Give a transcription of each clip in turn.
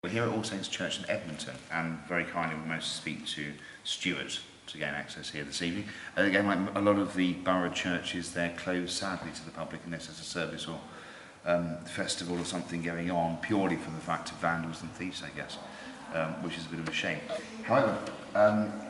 We're here at All Saints Church in Edmonton, and very kindly we managed to speak to Stuart to gain access here this evening. And again, like a lot of the borough churches, they're closed sadly to the public unless there's a service or festival or something going on, purely for the fact of vandals and thieves, I guess, which is a bit of a shame. However,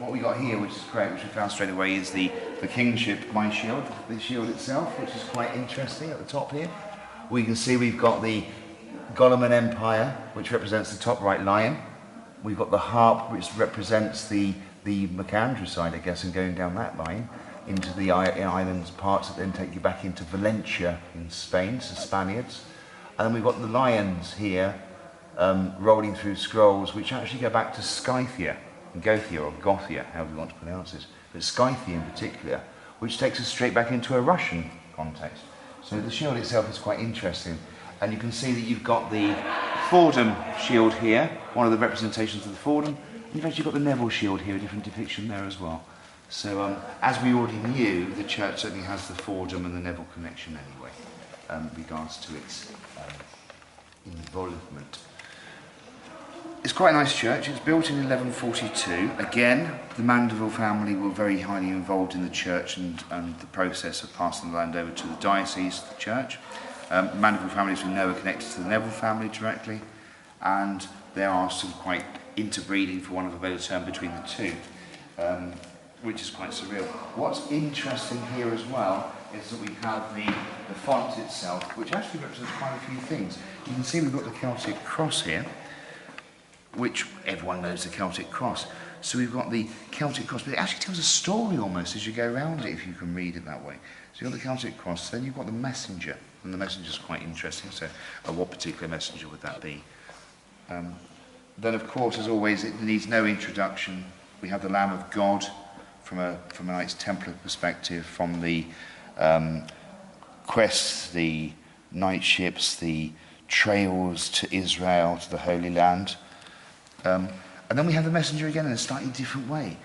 what we got here, which is great, which we found straight away, is the Kingship My Shield, the shield itself, which is quite interesting at the top here. We can see we've got the Goleman Empire, which represents the top right lion. We've got the harp, which represents the Macandrew side, I guess, and going down that line into the islands parts that then take you back into Valencia in Spain, so Spaniards. And then we've got the lions here rolling through scrolls, which actually go back to Scythia, Gothia, or Gothia, however you want to pronounce it, but Scythia in particular, which takes us straight back into a Russian context. So the shield itself is quite interesting. And you can see that you've got the Fordham shield here, one of the representations of the Fordham. And you've actually got the Neville shield here, a different depiction there as well. So as we already knew, the church certainly has the Fordham and the Neville connection anyway, regards to its involvement. It's quite a nice church. It's built in 1142. Again, the Mandeville family were very highly involved in the church and the process of passing the land over to the diocese, the church. Mandeville families we know are connected to the Neville family directly, and there are some quite interbreeding, for want of a better term, between the two, which is quite surreal. What's interesting here as well is that we have the font itself, which actually represents quite a few things. You can see we've got the Celtic cross here, which everyone knows the Celtic cross. So we've got the Celtic cross, but it actually tells a story almost as you go around it, if you can read it that way. So you've got the Celtic cross, then you've got the messenger, and the messenger is quite interesting. So what particular messenger would that be? Then of course, as always, it needs no introduction. We have the Lamb of God from a Knights Templar perspective, from the quests, the night ships, the trails to Israel, to the Holy Land. And then we have the messenger again in a slightly different way,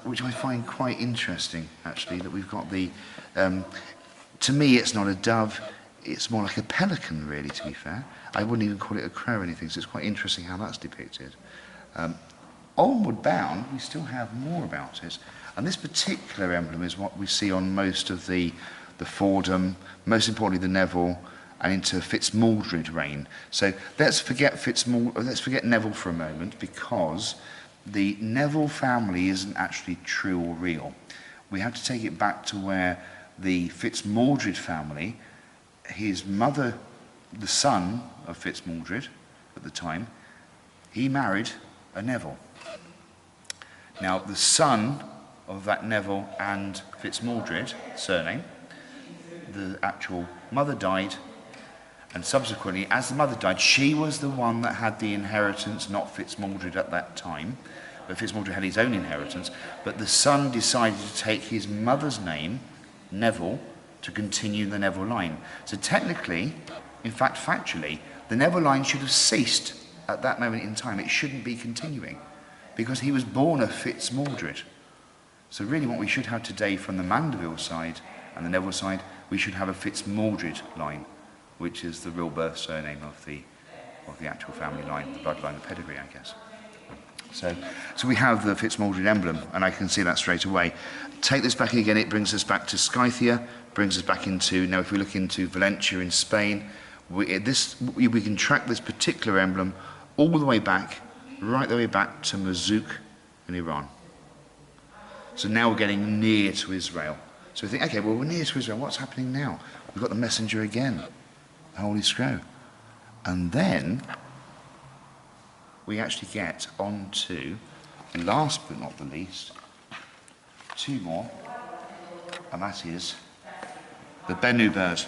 which I find quite interesting, actually, that we've got the... to me, it's not a dove, it's more like a pelican, really, to be fair. I wouldn't even call it a crow or anything, so it's quite interesting how that's depicted. Onward bound, we still have more about it. And this particular emblem is what we see on most of the Fordham, most importantly the Neville, and into Fitzmaldred reign. So let's forget Neville for a moment, because the Neville family isn't actually true or real. We have to take it back to where the Fitzmaldred family, his mother, the son of Fitzmaldred at the time, he married a Neville. Now the son of that Neville and Fitzmaldred surname, the actual mother died, and subsequently, as the mother died, she was the one that had the inheritance, not Fitzmaldred at that time. But Fitzmaldred had his own inheritance. But the son decided to take his mother's name, Neville, to continue the Neville line. So technically, in fact factually, the Neville line should have ceased at that moment in time. It shouldn't be continuing, because he was born a Fitzmaldred. So really what we should have today from the Mandeville side and the Neville side, we should have a Fitzmaldred line, which is the real birth surname of the actual family line, the bloodline, the pedigree, I guess. So we have the Fitzmaldred emblem, and I can see that straight away. Take this back again, it brings us back to Scythia, brings us back into, now if we look into Valencia in Spain, we can track this particular emblem all the way back, right the way back to Mosul in Iran. So now we're getting near to Israel. So we think, okay, well, we're near to Israel, what's happening now? We've got the messenger again. Holy Scroll. And then we actually get on to, last but not the least, two more, and that is the Bennu bird.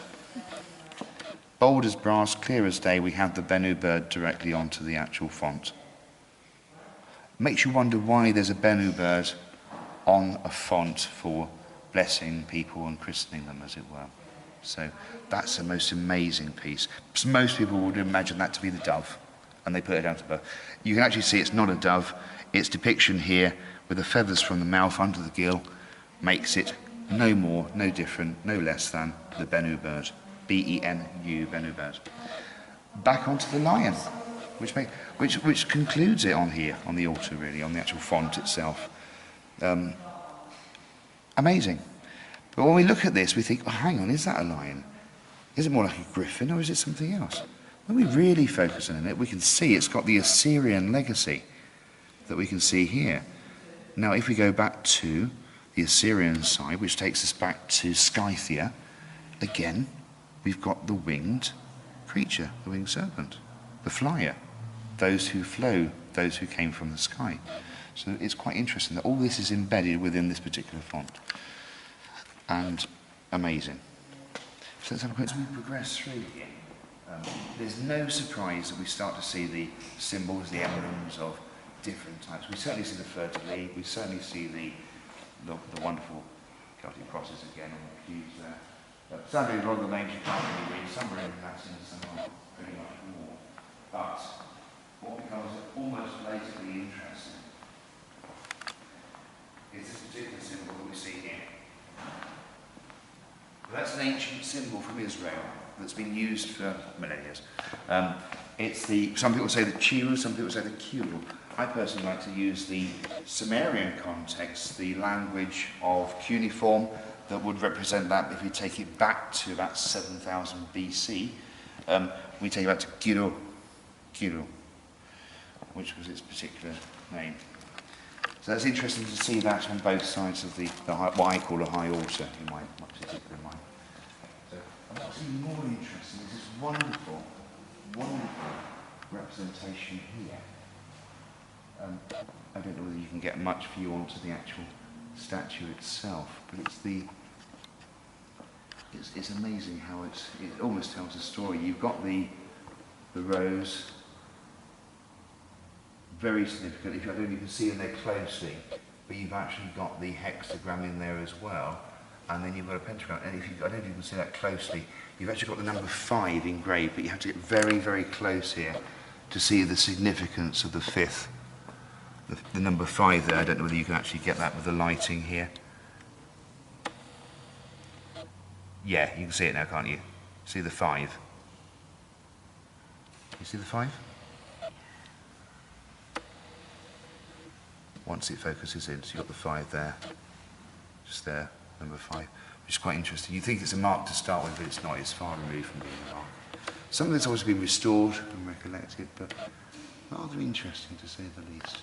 Bold as brass, clear as day, we have the Bennu bird directly onto the actual font. Makes you wonder why there's a Bennu bird on a font for blessing people and christening them, as it were. So that's the most amazing piece. Most people would imagine that to be the dove, and they put it down to birth. You can actually see it's not a dove. Its depiction here, with the feathers from the mouth under the gill, makes it no more, no different, no less than the Bennu bird. B-E-N-U, Bennu bird. Back onto the lion. which concludes it on here, on the altar really, on the actual font itself. Amazing. But when we look at this, we think, oh, hang on, is that a lion? Is it more like a griffin, or is it something else? When we really focus on it, we can see it's got the Assyrian legacy that we can see here. Now, if we go back to the Assyrian side, which takes us back to Scythia, again, we've got the winged creature, the winged serpent, the flyer, those who flow, those who came from the sky. So it's quite interesting that all this is embedded within this particular font. And amazing. So let's have a quick, as we progress through here, there's no surprise that we start to see the symbols, the emblems of different types. We certainly see the fleur-de-lis, we certainly see the wonderful Celtic crosses again on the cubes there. But sadly, a lot of the names you can't really read. Some are in Latin, some are pretty much more. But what becomes almost blatantly interesting is this particular symbol that we see here. Well, that's an ancient symbol from Israel that's been used for millennia. It's the, some people say the chiru, some people say the kuru. I personally like to use the Sumerian context, the language of cuneiform that would represent that if we take it back to about 7000 BC. We take it back to Kiru, which was its particular name. So that's interesting to see that on both sides of the high, what I call a high altar in my particular mind. So what's even more interesting is this wonderful, wonderful representation here. I don't know whether you can get much view onto the actual statue itself, but it's amazing how it almost tells a story. You've got the rose, very significant. I don't know if you can see in there closely, but you've actually got the hexagram in there as well, and then you've got a pentagram. And I don't know if you can see that closely, you've actually got the number 5 engraved, but you have to get very, very close here to see the significance of the 5th. The number 5 there, I don't know whether you can actually get that with the lighting here. Yeah, you can see it now, can't you? See the 5? You see the 5? Once it focuses in, so you've got the 5 there, just there, number 5, which is quite interesting. You think it's a mark to start with, but it's not. It's far removed from being a mark. Something that's always been restored and recollected, but rather interesting to say the least.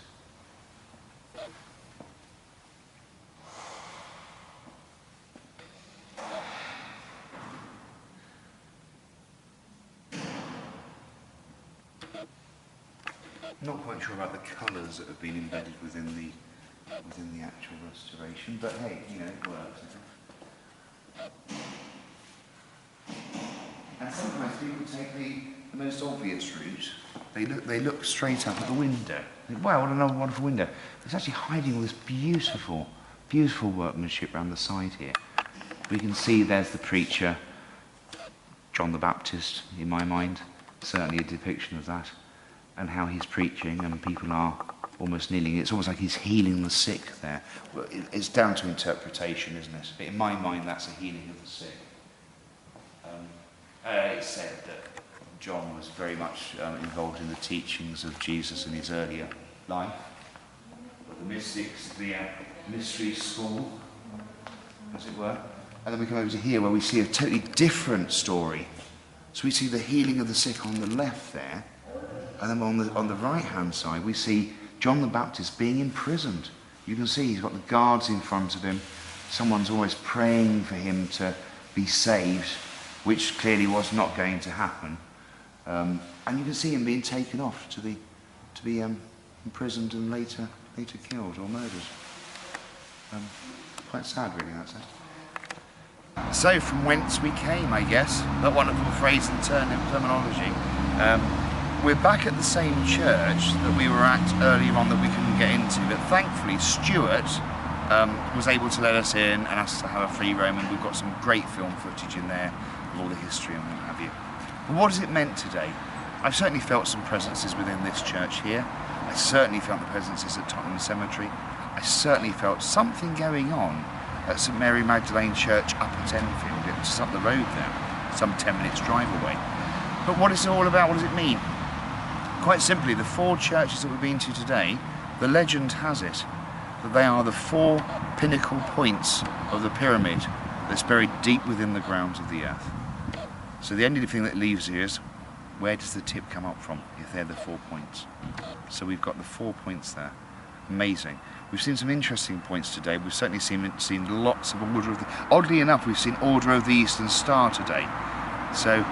Not quite sure about the colours that have been embedded within the actual restoration, but hey, you know, it works. And sometimes people take the most obvious route. They look straight up at the window. Wow, what another wonderful window! It's actually hiding all this beautiful, beautiful workmanship around the side here. We can see there's the preacher, John the Baptist, in my mind, certainly a depiction of that. And how he's preaching, and people are almost kneeling. It's almost like he's healing the sick there. Well, it's down to interpretation, isn't it? But in my mind, that's a healing of the sick. It's said that John was very much involved in the teachings of Jesus in his earlier life. But the mystics, the mystery school, as it were. And then we come over to here where we see a totally different story. So we see the healing of the sick on the left there. And then on the right-hand side, we see John the Baptist being imprisoned. You can see he's got the guards in front of him. Someone's always praying for him to be saved, which clearly was not going to happen. And you can see him being taken off to be imprisoned and later killed or murdered. Quite sad, really, that's it. So, from whence we came, I guess. That wonderful phrase and terminology. We're back at the same church that we were at earlier on that we couldn't get into, but thankfully Stuart was able to let us in and asked us to have a free roam, and we've got some great film footage in there of all the history and what have you. But what has it meant today? I've certainly felt some presences within this church here. I certainly felt the presences at Tottenham Cemetery. I certainly felt something going on at St Mary Magdalene Church up at Enfield. It's just up the road there, some 10 minutes drive away. But what is it all about? What does it mean? quite simply, the 4 churches that we've been to today, the legend has it that they are the 4 pinnacle points of the pyramid that's buried deep within the ground of the earth. So the only thing that leaves here is, where does the tip come up from if they're the 4 points? So we've got the 4 points there. Amazing. We've seen some interesting points today. We've certainly seen lots of order of the... Oddly enough, we've seen Order of the Eastern Star today. So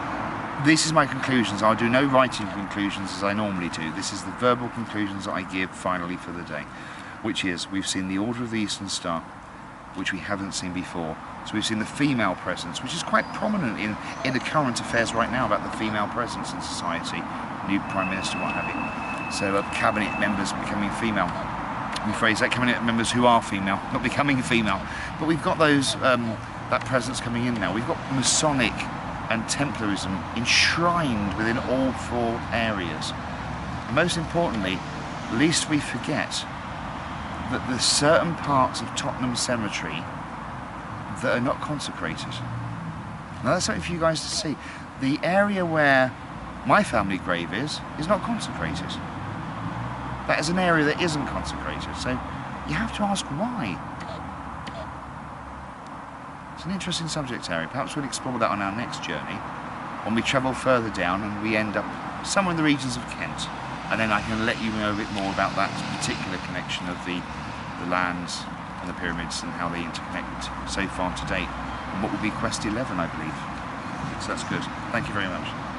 this is my conclusions. I'll do no writing conclusions as I normally do. This is the verbal conclusions that I give finally for the day, which is we've seen the Order of the Eastern Star, which we haven't seen before. So we've seen the female presence, which is quite prominent in the current affairs right now about the female presence in society, new Prime Minister, what have you. So cabinet members becoming female. Rephrase that, cabinet members who are female, not becoming female. But we've got those, that presence coming in now. We've got Masonic and Templarism enshrined within all 4 areas. And most importantly, lest we forget that there's certain parts of Tottenham Cemetery that are not consecrated. Now that's something for you guys to see. The area where my family grave is not consecrated. That is an area that isn't consecrated, so you have to ask why. It's an interesting subject area. Perhaps we'll explore that on our next journey, when we travel further down and we end up somewhere in the regions of Kent. And then I can let you know a bit more about that particular connection of the lands and the pyramids and how they interconnect so far to date. And what will be Quest 11, I believe. So that's good. Thank you very much.